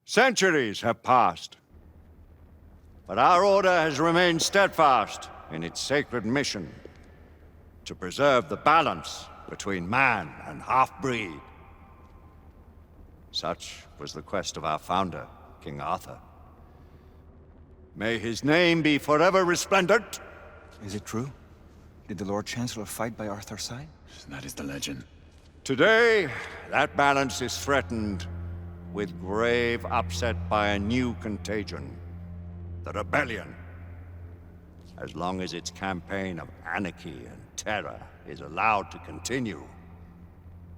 Centuries have passed, but our order has remained steadfast in its sacred mission to preserve the balance between man and half-breed. Such was the quest of our founder, King Arthur. May his name be forever resplendent. Is it true? Did the Lord Chancellor fight by Arthur's side? That is the legend. Today, that balance is threatened with grave upset by a new contagion, the rebellion. As long as its campaign of anarchy and terror is allowed to continue,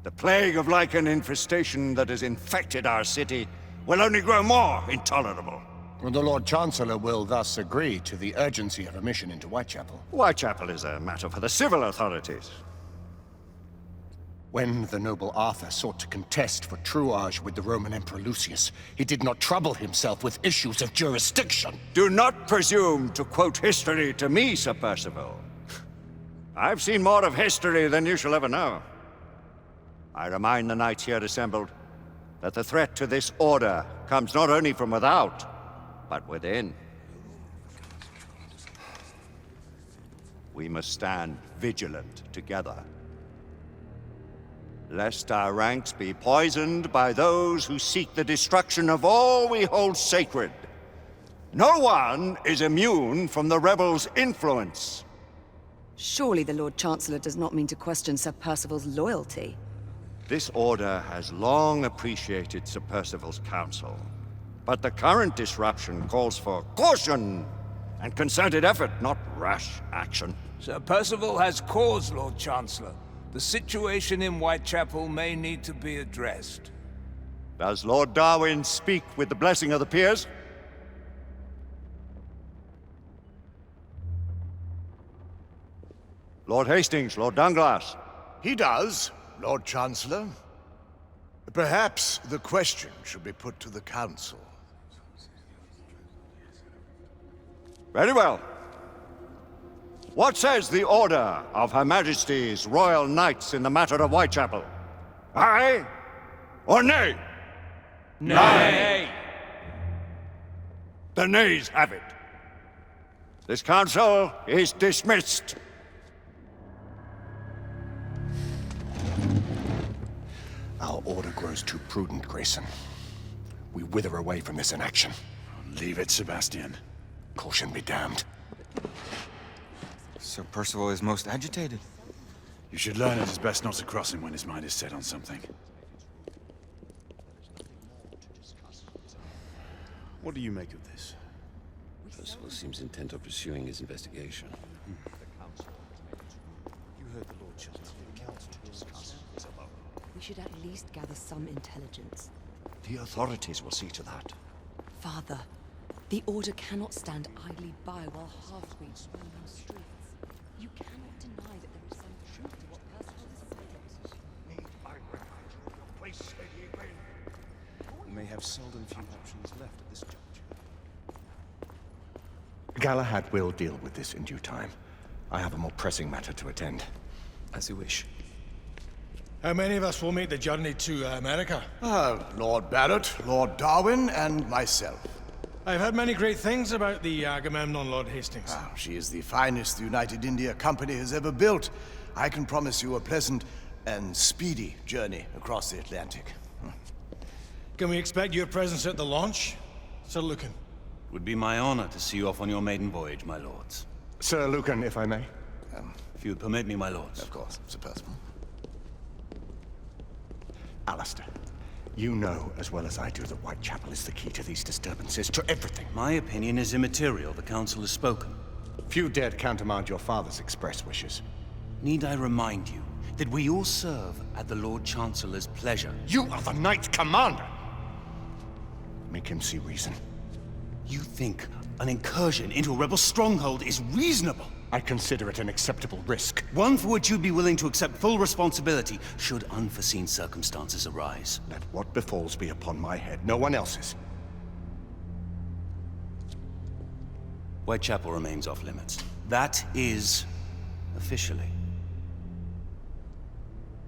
the plague of lichen infestation that has infected our city will only grow more intolerable. The Lord Chancellor will thus agree to the urgency of a mission into Whitechapel. Whitechapel is a matter for the civil authorities. When the noble Arthur sought to contest for truage with the Roman Emperor Lucius, he did not trouble himself with issues of jurisdiction. Do not presume to quote history to me, Sir Percival. I've seen more of history than you shall ever know. I remind the knights here assembled that the threat to this order comes not only from without, but within. We must stand vigilant together, lest our ranks be poisoned by those who seek the destruction of all we hold sacred. No one is immune from the rebels' influence. Surely the Lord Chancellor does not mean to question Sir Percival's loyalty. This order has long appreciated Sir Percival's counsel, but the current disruption calls for caution and concerted effort, not rash action. Sir Percival has cause, Lord Chancellor. The situation in Whitechapel may need to be addressed. Does Lord Darwin speak with the blessing of the peers? Lord Hastings, Lord Dunglass. He does, Lord Chancellor. Perhaps the question should be put to the Council. Very well. What says the Order of Her Majesty's Royal Knights in the matter of Whitechapel? Aye or nay? Nay! The nays have it. This council is dismissed. Our order grows too prudent, Grayson. We wither away from this inaction. Leave it, Sebastian. Caution be damned. Sir Percival is most agitated. You should learn it is best not to cross him when his mind is set on something. What do you make of this? Percival seems intent on pursuing his investigation. You heard the Lord Chancellor. The Council to discuss. We should at least gather some intelligence. The authorities will see to that. Father, the Order cannot stand idly by while half-breeds roam the streets. You cannot deny that there is some truth to what Percival is saying. We may have seldom few options left at this juncture. Galahad will deal with this in due time. I have a more pressing matter to attend. As you wish. How many of us will make the journey to America? Lord Barrett, Lord Darwin, and myself. I've heard many great things about the Agamemnon, Lord Hastings. She is the finest the United India Company has ever built. I can promise you a pleasant and speedy journey across the Atlantic. Can we expect your presence at the launch, Sir Lucan? It would be my honor to see you off on your maiden voyage, my lords. Sir Lucan, if I may. If you would permit me, my lords. Of course, Sir Percival. Alistair, you know as well as I do that Whitechapel is the key to these disturbances, to everything. My opinion is immaterial. The council has spoken. Few dared countermand your father's express wishes. Need I remind you that we all serve at the Lord Chancellor's pleasure? You are the Knight Commander! Make him see reason. You think an incursion into a rebel stronghold is reasonable? I consider it an acceptable risk. One for which you'd be willing to accept full responsibility should unforeseen circumstances arise. Let what befalls be upon my head, no one else's. Whitechapel remains off limits. That is officially.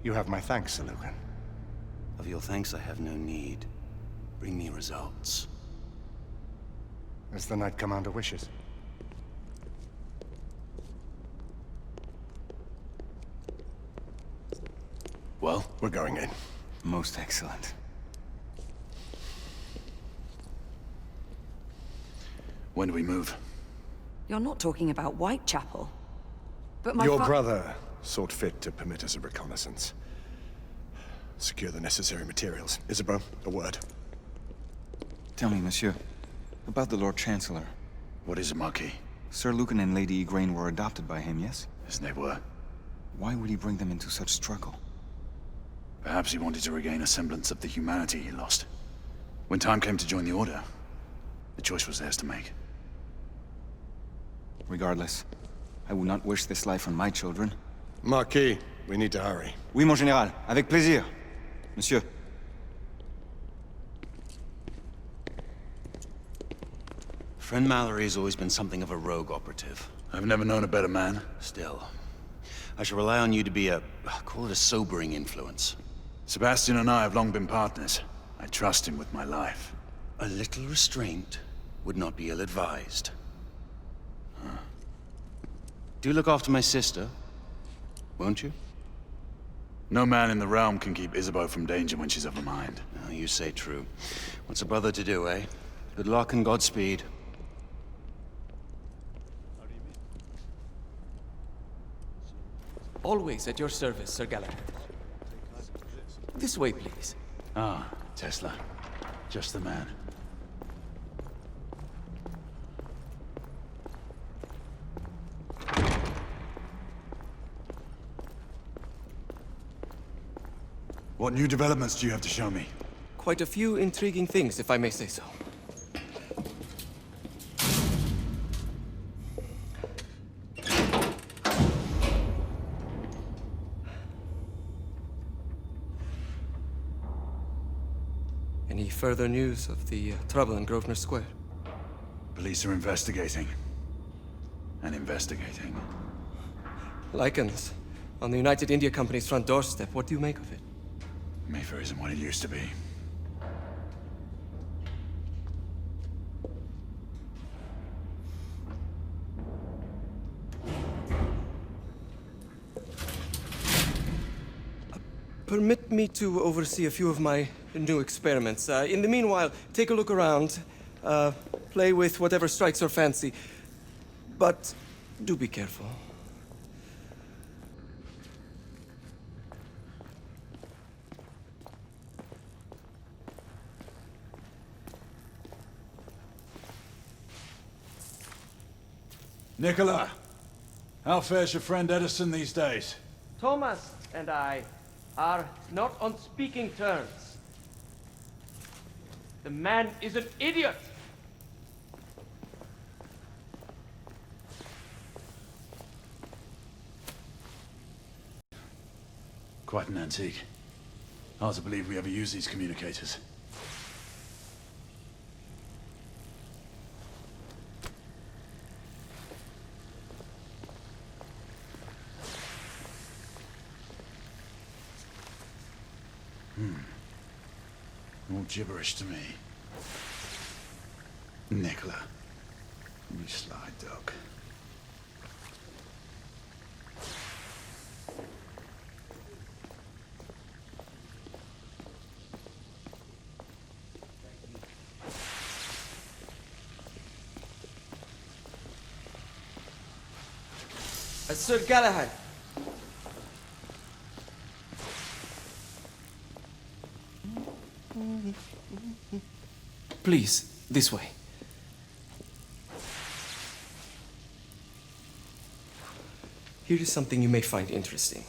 You have my thanks, Sir Lucan. Of your thanks I have no need. Bring me results. As the Knight Commander wishes. Well, We're going in. Most excellent. when do we move? You're not talking about Whitechapel. But my Your fa- brother sought fit to permit us a reconnaissance. Secure the necessary materials. Isabeau, a word. Tell me, monsieur, about the Lord Chancellor. What is it, Marquis? Sir Lucan and Lady Igraine were adopted by him, yes? Yes, they were. Why would he bring them into such struggle? Perhaps he wanted to regain a semblance of the humanity he lost. When time came to join the Order, the choice was theirs to make. Regardless, I would not wish this life on my children. Marquis, we need to hurry. Oui, mon général. Avec plaisir. Monsieur. Friend Mallory has always been something of a rogue operative. I've never known a better man. Still, I shall rely on you to be call it a sobering influence. Sebastian and I have long been partners. I trust him with my life. A little restraint would not be ill-advised. Do look after my sister, won't you? No man in the realm can keep Isabeau from danger when she's of a mind. Oh, you say true. What's a brother to do, eh? Good luck and Godspeed. Always at your service, Sir Galahad. This way, please. Ah, Tesla. Just the man. What new developments do you have to show me? Quite a few intriguing things, if I may say so. Any further news of the trouble in Grosvenor Square? Police are investigating. And investigating. Lycans, on the United India Company's front doorstep. What do you make of it? Mayfair isn't what it used to be. Permit me to oversee a few of my new experiments. In the meanwhile, take a look around. Play with whatever strikes your fancy. But do be careful. Nicola! How fares your friend Edison these days? Thomas and I are not on speaking terms. The man is an idiot! Quite an antique. Hard to believe we ever use these communicators. All gibberish to me. Nicola, you sly dog. Sir Galahad. Please, this way. Here is something you may find interesting.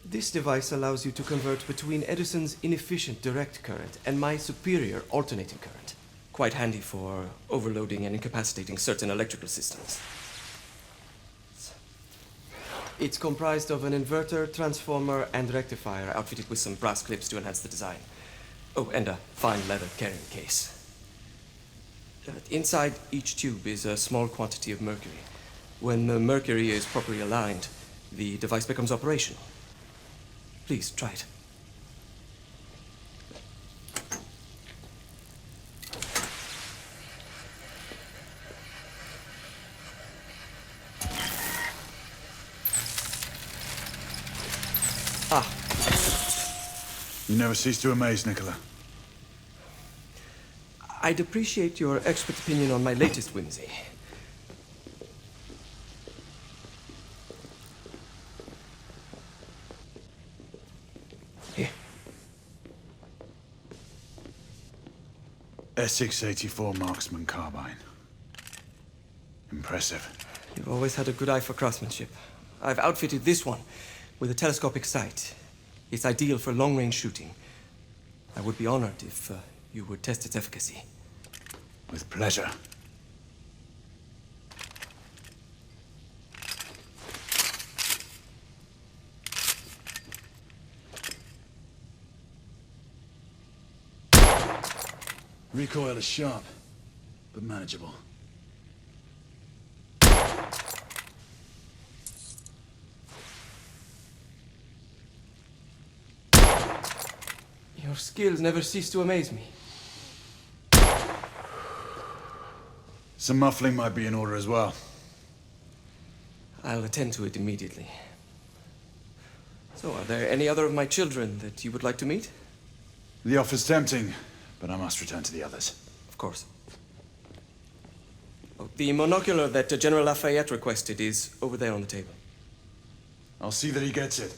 This device allows you to convert between Edison's inefficient direct current and my superior alternating current. Quite handy for overloading and incapacitating certain electrical systems. It's comprised of an inverter, transformer, and rectifier outfitted with some brass clips to enhance the design. Oh, and a fine leather carrying case. Inside each tube is a small quantity of mercury. When the mercury is properly aligned, the device becomes operational. Please, try it. You never cease to amaze, Nicola. I'd appreciate your expert opinion on my latest whimsy. Here. Essex 84 Marksman Carbine. Impressive. You've always had a good eye for craftsmanship. I've outfitted this one with a telescopic sight. It's ideal for long-range shooting. I would be honored if you would test its efficacy. With pleasure. Recoil is sharp, but manageable. Your skills never cease to amaze me. Some muffling might be in order as well. I'll attend to it immediately. So, are there any other of my children that you would like to meet? The offer's tempting, but I must return to the others. Of course. Oh, the monocular that General Lafayette requested is over there on the table. I'll see that he gets it.